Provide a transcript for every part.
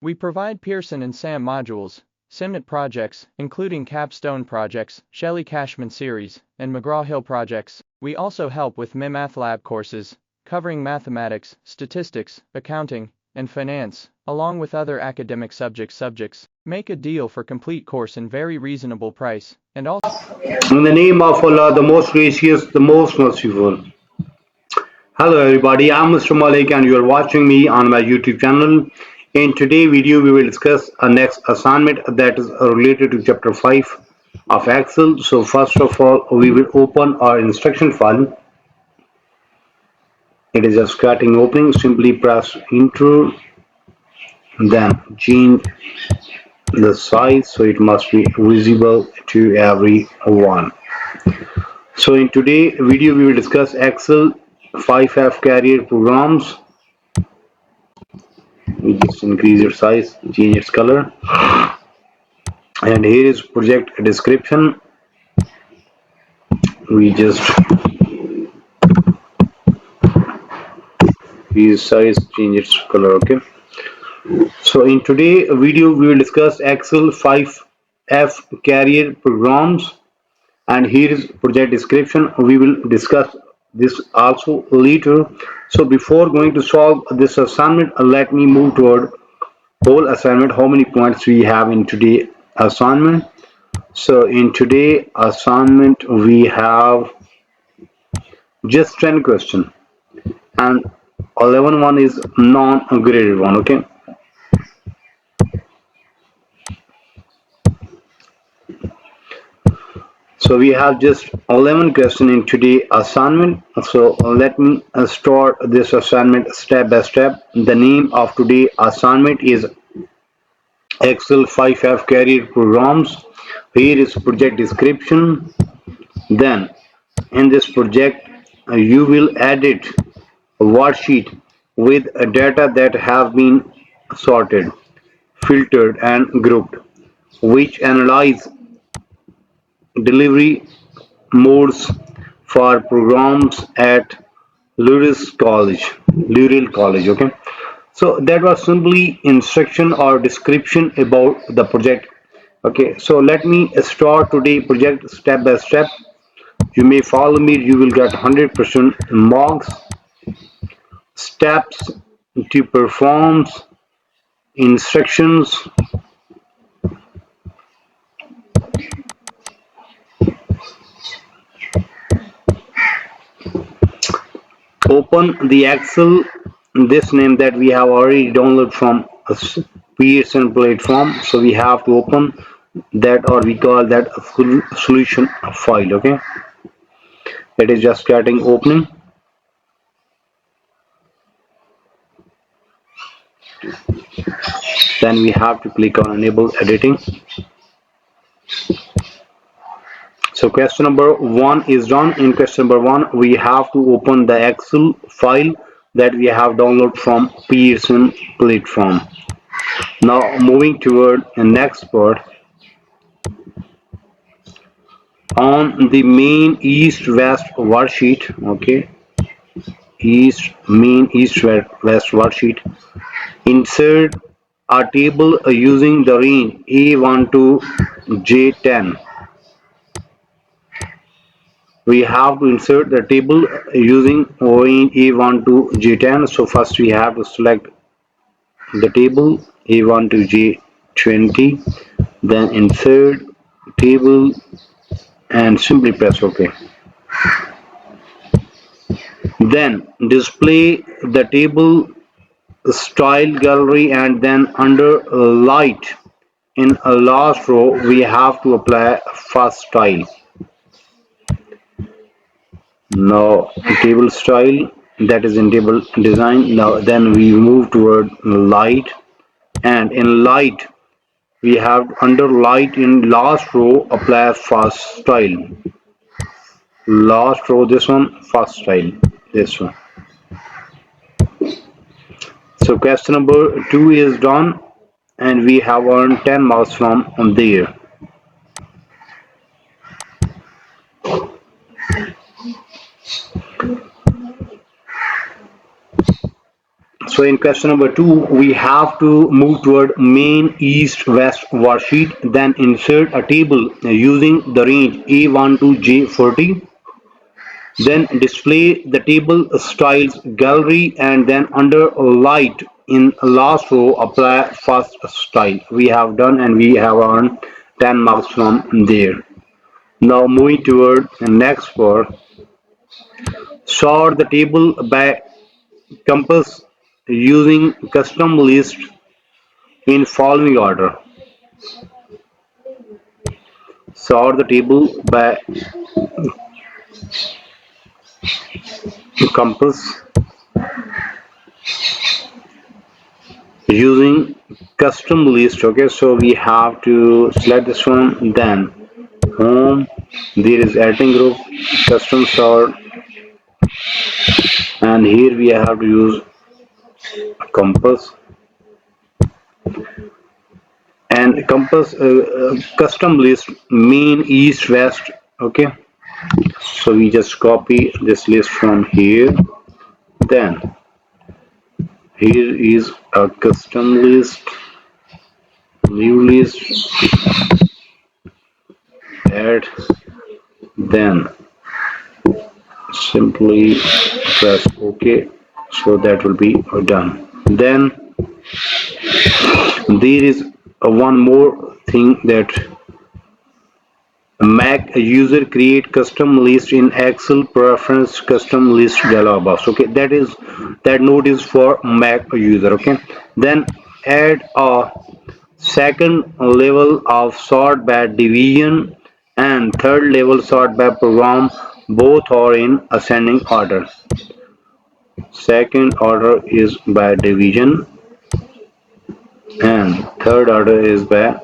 We provide Pearson and SAM modules, SIMNet projects, including Capstone projects, Shelley Cashman series, and McGraw-Hill projects. We also help with MyMathLab courses, covering mathematics, statistics, accounting, and finance, along with other academic subjects. Make a deal for complete course in very reasonable price, and also In the name of Allah, the most gracious, the most merciful. Hello everybody, I'm Mr. Malik and you are watching me on my YouTube channel. In today's video, we will discuss a next assignment that is related to chapter 5 of Excel. So first of all, we will open our instruction file. It is just starting opening. Simply press enter, then change the size so it must be visible to everyone. So in today's video, we will discuss Excel 5F career programs. We just increase its size, change its color, and here is project description. We just increase size, change its color. Okay. So in today's video, we will discuss Excel 5F career programs, and here is project description. We will discuss this also later. So before going to solve this assignment, let me move toward whole assignment. How many points we have in today assignment? So in today assignment we have just 10 question and 11 one is non-graded one. Okay, so we have just 11 question in today assignment. So let me start this assignment step by step. The name of today assignment is Excel 5F career programs. Here is project description. Then in this project you will edit a worksheet with data that have been sorted, filtered and grouped, which analyze delivery modes for programs at Lurie College. Okay, so that was simply instruction or description about the project. Okay, so let me start today project step by step. You may follow me, you will get 100% marks. Steps to perform instructions. Open the Excel, this name that we have already downloaded from a Pearson platform. So we have to open that, or we call that a solution file. Okay, it is just getting opening. Then we have to click on enable editing. So question number 1 is done. In question number 1 we have to open the Excel file that we have downloaded from Pearson platform. Now moving toward the next part. On the main east-west worksheet, okay, east-west worksheet, insert a table using the range A1 to J10. We have to insert the table using range A1 to J10. So first we have to select the table A1 to J20, then insert table and simply press OK. Then display the table style gallery, and then under light in a last row we have to apply first style. Now table style, that is in table design. Now then we move toward light, and in light we have under light in last row apply first style. Last row, this one, first style, this one. So question number 2 is done and we have earned 10 marks from there. So in question number 2, we have to move toward main east-west worksheet, then insert a table using the range A1 to J40. Then display the table styles gallery, and then under light in last row apply first style. We have done and we have earned 10 marks from there. Now moving toward the next part, sort the table by compass using custom list in following order. Sort the table by compass using custom list. Okay, so we have to select this one, then home, there is editing group, custom sort, and here we have to use compass and compass custom list mean east west. Okay, so we just copy this list from here, then here is a custom list, new list, add, then simply press ok, so that will be done. Then there is one more thing, that Mac user create custom list in Excel preference custom list dialog box. Okay, that node is for Mac user. Okay, then add a second level of sort by division and third level sort by program. Both are in ascending order. Second order is by division and third order is by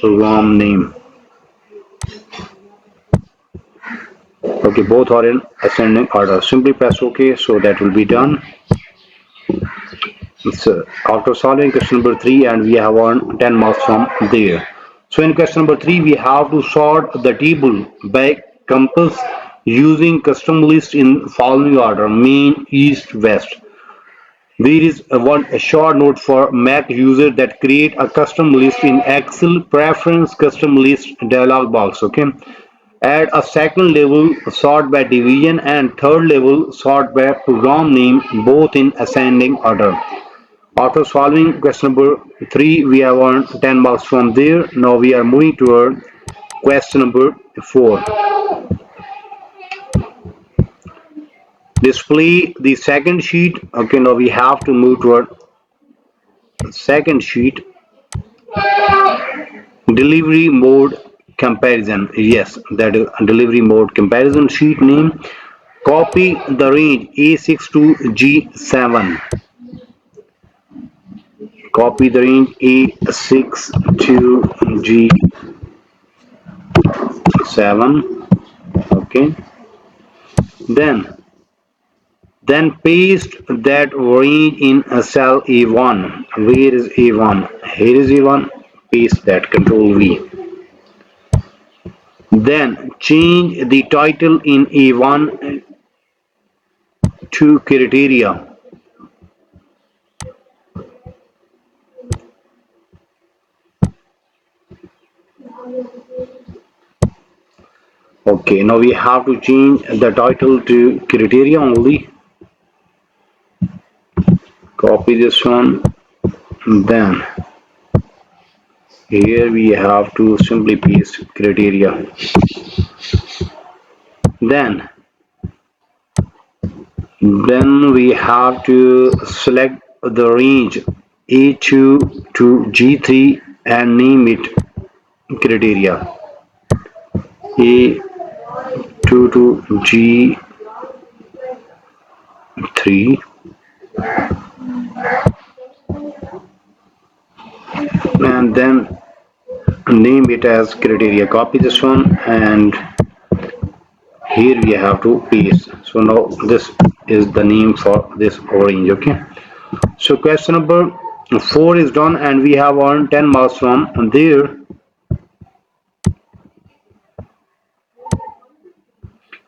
program name. Okay, both are in ascending order. Simply press OK, so that will be done. So after solving question number 3, and we have earned 10 marks from there. So in question number 3, we have to sort the table by compass using custom list in following order: main, east, west. There is a short note for Mac user that create a custom list in Excel preference custom list dialog box. Okay, add a second level sort by division and third level sort by program name, both in ascending order. After solving question number 3, we have earned 10 marks from there. Now we are moving toward question number 4. Display the second sheet. Okay, now we have to move toward second sheet. Delivery mode comparison. Yes, that is delivery mode comparison sheet name. Copy the range A6 to G7. Copy the range A6 to G7. Okay. Then paste that range in a cell A1. Where is A1? Here is A1. Paste that. Control V. Then change the title in A1 to criteria. Okay, now we have to change the title to criteria only. Copy this one. Then here we have to simply paste criteria. Then we have to select the range A2 to G3 and name it criteria. A2 to G3, and then name it as criteria. Copy this one, and here we have to paste. So now this is the name for this orange. Okay, so question number 4 is done, and we have earned 10 marks from there.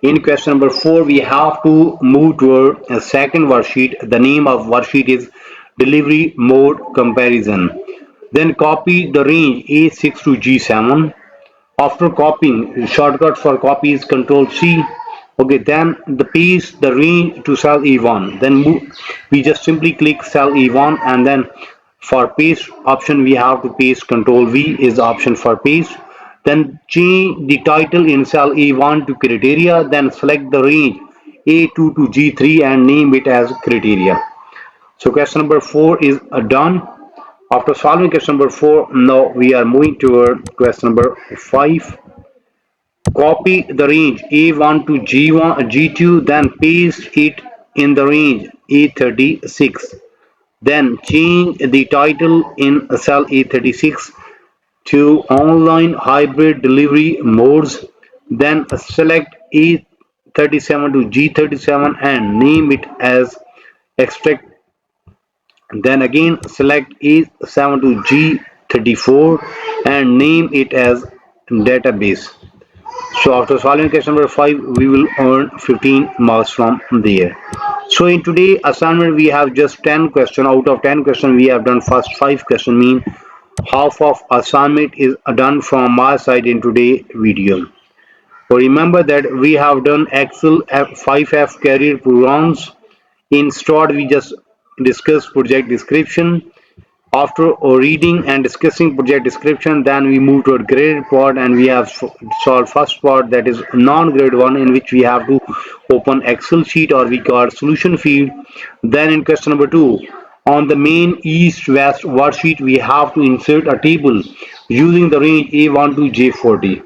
In question number 4, we have to move toward a second worksheet. The name of worksheet is delivery mode comparison. Then copy the range A6 to G7. After copying, shortcut for copy is Control C. Okay, then the paste the range to cell E1. Then we just simply click cell E1, and then for paste option we have to paste Control V is option for paste. Then change the title in cell E1 to criteria. Then select the range A2 to G3 and name it as criteria. So question number 4 is done. After solving question number 4, now we are moving toward question number 5. Copy the range A1 to G1, G2, then paste it in the range A36. Then change the title in cell A36 to online hybrid delivery modes. Then select A37 to G37 and name it as extract. Then again select A7 to G34 and name it as database. So after solving question number 5, we will earn 15 marks from there. So in today assignment, we have just 10 questions. Out of 10 questions, we have done first 5 questions, mean half of assignment is done from my side in today video. So remember that we have done Excel 5F career programs. In start, we just discussed project description. After reading and discussing project description, then we move to a grade part, and we have solved first part, that is non-grade one, in which we have to open Excel sheet, or we call solution field. Then in question number 2, on the main east-west worksheet, we have to insert a table using the range A1 to J40.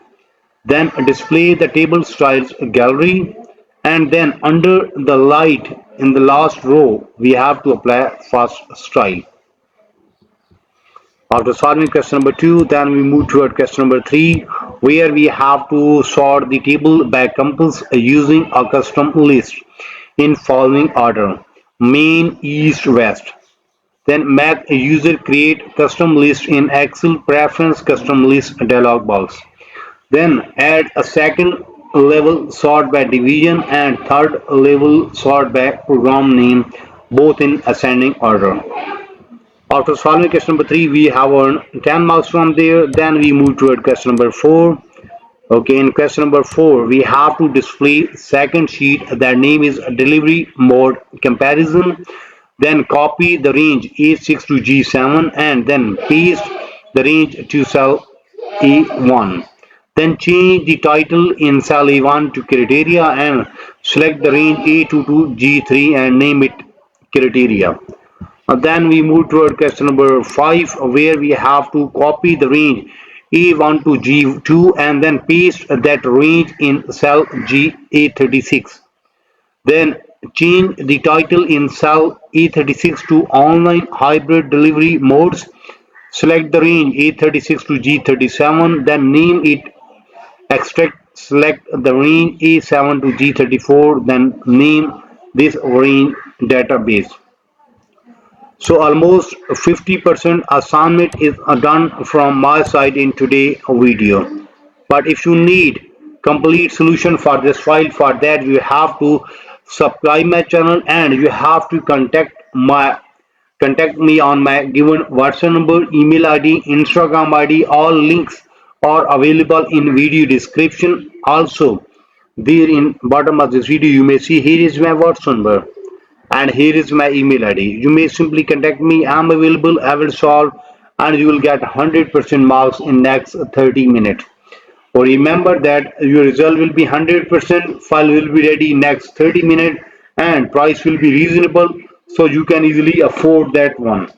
Then display the table styles gallery, and then under the light in the last row, we have to apply first style. After solving question number 2, then we move toward question number 3, where we have to sort the table by couples using a custom list in following order: main, east, west. Then make a user create custom list in Excel preference custom list dialog box. Then add a second level sort by division and third level sort by program name, both in ascending order. After solving question number 3, we have earned 10 marks from there. Then we move toward question number 4. Okay, in question number 4, we have to display second sheet that name is delivery mode comparison. Then copy the range A6 to G7 and then paste the range to cell A1. Then change the title in cell A1 to criteria and select the range A2 to G3 and name it criteria. Then we move toward question number 5, where we have to copy the range A1 to G2 and then paste that range in cell A36. Then change the title in cell A36 to online hybrid delivery modes. Select the range A36 to G37, then name it extract. Select the range A7 to G34, then name this range database. So almost 50% assignment is done from my side in today video. But if you need complete solution for this file, for that you have to subscribe my channel, and you have to contact me on my given WhatsApp number, email ID, Instagram ID. All links are available in video description. Also, there in bottom of this video you may see here is my WhatsApp number and here is my email ID. You may simply contact me. I am available. I will solve, and you will get 100% marks in next 30 minutes. Or remember that your result will be 100%. File will be ready next 30 minutes, and price will be reasonable, so you can easily afford that one.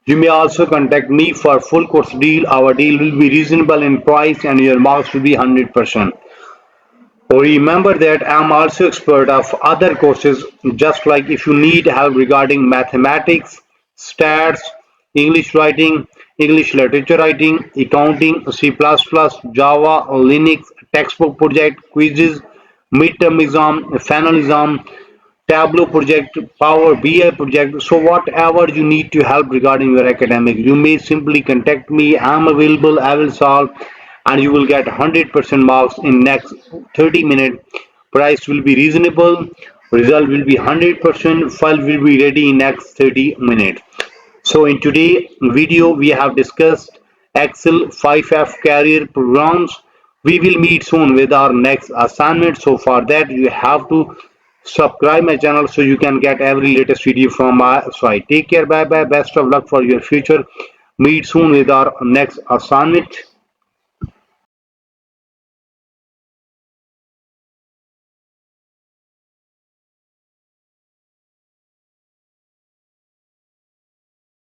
You may also contact me for full course deal. Our deal will be reasonable in price, and your marks will be 100%. Remember that I am also expert of other courses, just like if you need help regarding mathematics, stats, English writing, English literature writing, accounting, C++, Java, Linux, textbook project, quizzes, midterm exam, final exam, Tableau project, Power BI project. So whatever you need to help regarding your academic, you may simply contact me. I am available. I will solve, and you will get 100% marks in next 30 minutes. Price will be reasonable, result will be 100%, file will be ready in next 30 minutes. So in today's video we have discussed Excel 5F career programs. We will meet soon with our next assignment. So for that you have to subscribe my channel so you can get every latest video from my side. Take care, bye bye, best of luck for your future. Meet soon with our next assignment.